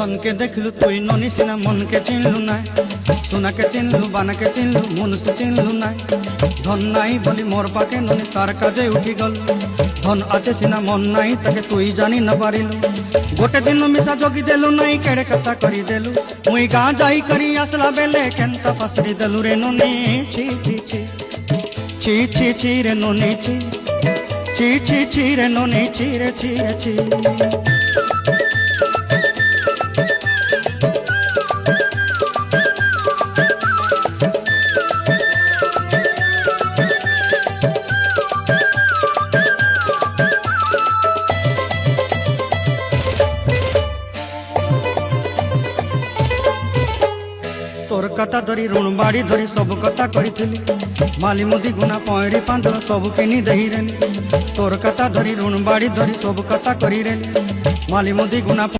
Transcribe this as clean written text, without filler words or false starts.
জনকে দেখলু তুই ননি সিনা মনকে চিনলু নাই, সোনাকে চিনলু বানাকে চিনলু মনুষ্য চিনলু নাই। ধন নাই বলি মোর পাকে ননি তার কাজে উঠি গল, ধন আছে সিনা মন নাই তাকে তুই জানি না পারিলু। গোটে দিন মিশা জগি দেলু নাই কেড়ে কথা করি দেলু, মুই গাঁ যাই করি আসলা বেলে কেনতা পাসড়ি দেলু রে ননি। ছি ছি ছি ছি ছি ছি রে ননি ছি ছি ছি ছি রে ননি ছি রে ছি রে ছি। তোর কথা ধরি ঋণ বাড়ি ধরি সব কথা কইছিলি, মালি মুদি গুনা পয়রি পাঁদল সবু কিনি দেহি রেলি। তোর কথা ধরি ঋণ বাড়ি ধরি সব কথা করি রেলি, মালি মুদি গুনা